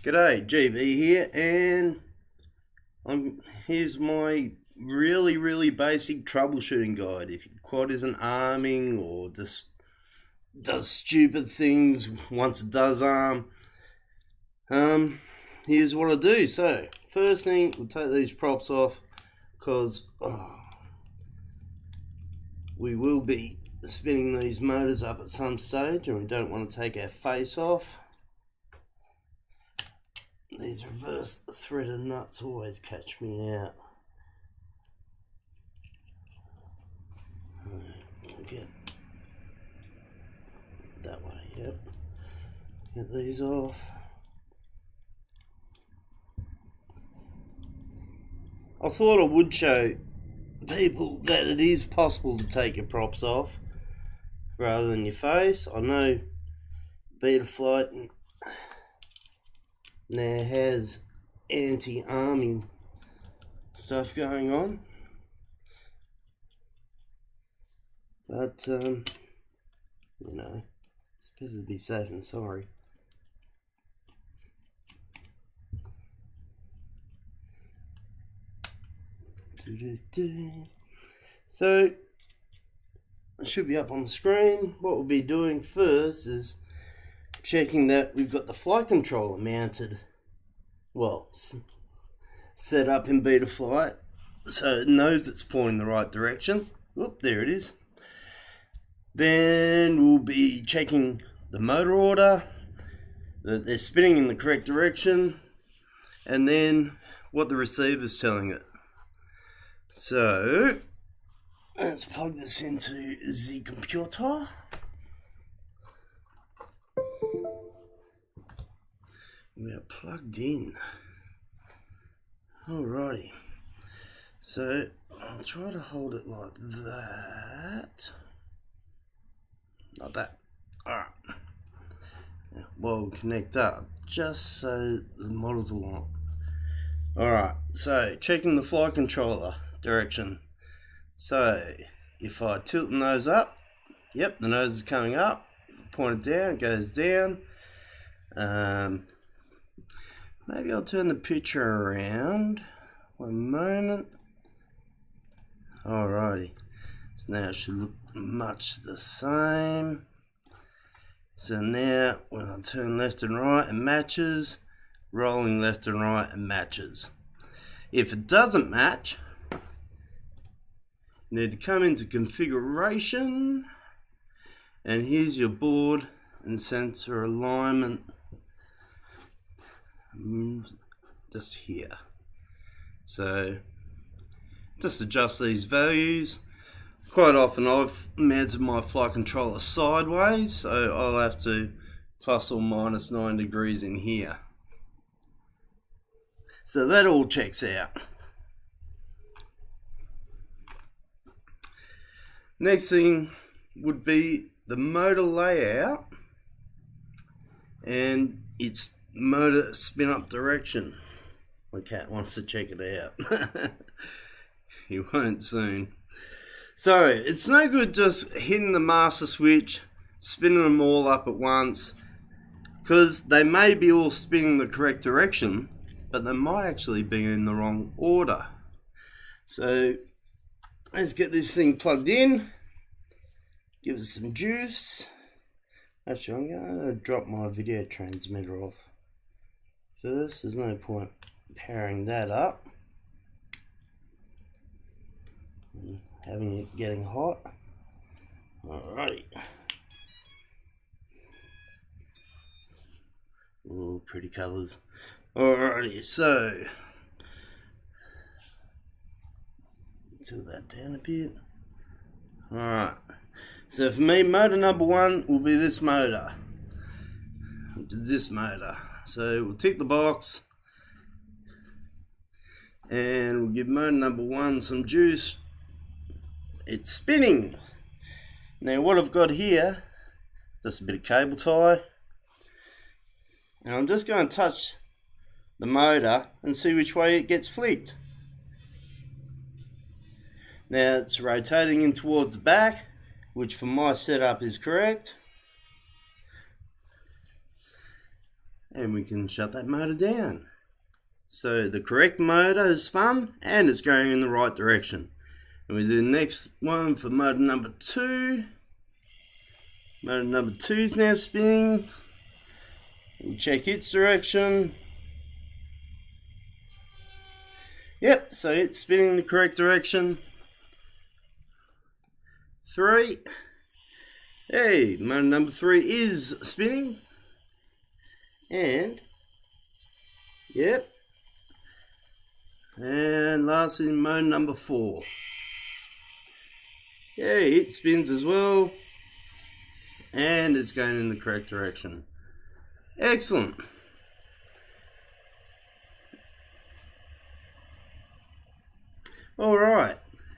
G'day, GB here, and here's my really basic troubleshooting guide. If your quad isn't arming or just does stupid things once it does arm, here's what I do. So, first thing, we'll take these props off because we will be spinning these motors up at some stage and we don't want to take our face off. These reverse threaded nuts always catch me out. Get that way, yep. Get these off. I thought I would show people that it is possible to take your props off rather than your face. I know Betaflight now has anti-arming stuff going on, but you know, it's better to be safe than sorry. So it should be up on the screen. What we'll be doing first is checking that we've got the flight controller mounted, well, set up in Betaflight so it knows it's pointing the right direction. Oop, there it is. Then we'll be checking the motor order, that they're spinning in the correct direction, and then what the receiver's telling it. So let's plug this into the computer. We are plugged in. Alrighty. So I'll try to hold it like that. Like that. Alright. Now, we'll connect up just so the models along. Alright, so checking the flight controller direction. So if I tilt the nose up, yep, the nose is coming up. Point it down, it goes down. Maybe I'll turn the picture around. One moment. Alrighty. So now it should look much the same. So now when I turn left and right, it matches. Rolling left and right, it matches. If it doesn't match, you need to come into configuration. And here's your board and sensor alignment. Just here. So just adjust these values. Quite often I've mounted my flight controller sideways, so I'll have to plus or minus 9 degrees in here. So that all checks out. Next thing would be the motor layout and its motor spin up direction. My cat wants to check it out. He won't soon. So it's no good just hitting the master switch, spinning them all up at once, because they may be all spinning the correct direction, but they might actually be in the wrong order. So let's get this thing plugged in, give it some juice. Actually, I'm going to drop my video transmitter off first. There's no point powering that up and having it getting hot. Alrighty. Oh, pretty colours. Alrighty, so tilt that down a bit. Alright. So for me, motor number 1 will be this motor. This motor. So we'll tick the box and we'll give motor number 1 some juice. It's spinning. Now what I've got here, just a bit of cable tie, and I'm just going to touch the motor and see which way it gets flicked. Now it's rotating in towards the back, which for my setup is correct. and we can shut that motor down. So the correct motor is spun and it's going in the right direction. And we do the next one for motor number 2. Motor number 2 is now spinning. We'll check its direction. Yep, so it's spinning in the correct direction. 3. Hey, motor number 3 is spinning. And, yep. And lastly, motor number 4. Yeah, it spins as well. And it's going in the correct direction. Excellent. Alright,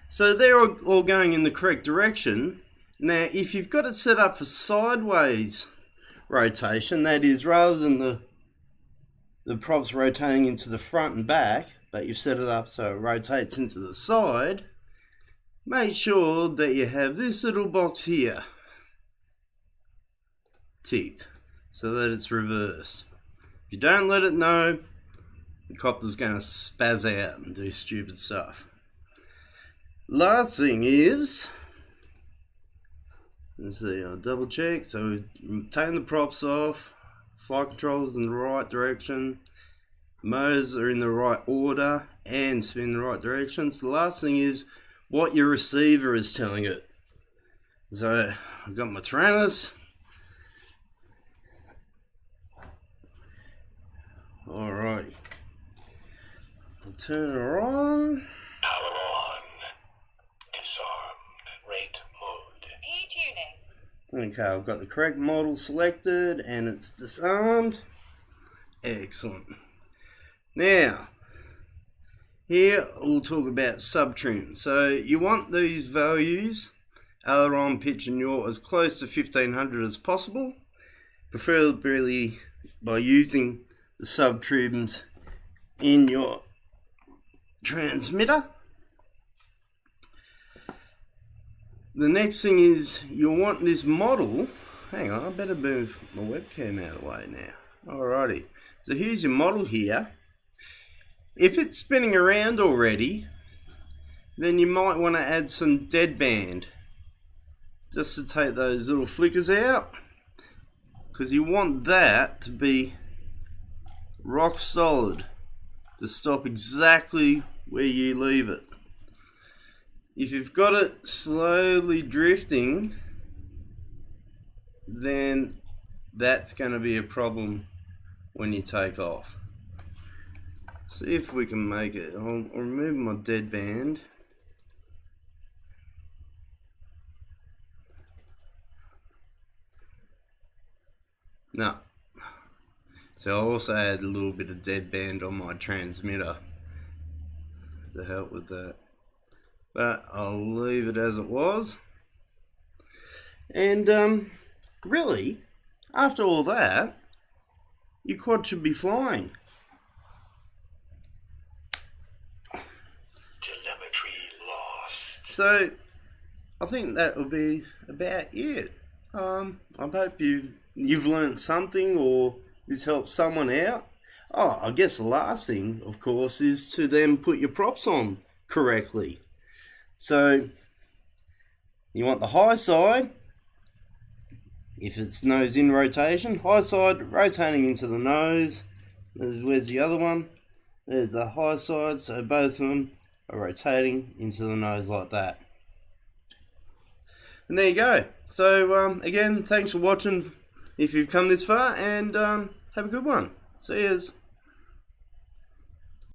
so they're all going in the correct direction. Now, if you've got it set up for sideways rotation, that is, rather than the props rotating into the front and back, but you've set it up so it rotates into the side, make sure that you have this little box here ticked so that it's reversed. If you don't let it know, the copter's going to spaz out and do stupid stuff. Last thing is, let's see, I'll double check. So we've taken the props off, flight controls in the right direction, motors are in the right order and spin in the right direction. So the last thing is what your receiver is telling it. So I've got my Tyrannus. Alrighty. I'll turn her on. Power on. Disarmed. Rate mode. P-tuning. Okay, I've got the correct model selected and it's disarmed. Excellent. Now, here we'll talk about subtrim. So you want these values, aileron, pitch and yaw, as close to 1500 as possible, preferably by using the subtrims in your transmitter. The next thing is you want this model. Hang on, I better move my webcam out of the way now. Alrighty, so here's your model here. If it's spinning around already, then you might want to add some deadband just to take those little flickers out, because you want that to be rock solid to stop exactly where you leave it. If you've got it slowly drifting, then that's going to be a problem when you take off. See if we can make it. I'll remove my deadband. No. So I'll also add a little bit of deadband on my transmitter to help with that. But I'll leave it as it was. And really, after all that, your quad should be flying. Telemetry lost. So I think that will be about it. I hope you've learned something, or this helps someone out. Oh, I guess the last thing, of course, is to then put your props on correctly. So you want the high side, if it's nose in rotation, high side rotating into the nose. Where's the other one? There's the high side, so both of them are rotating into the nose like that. And there you go. So again, thanks for watching if you've come this far, and have a good one. See yous.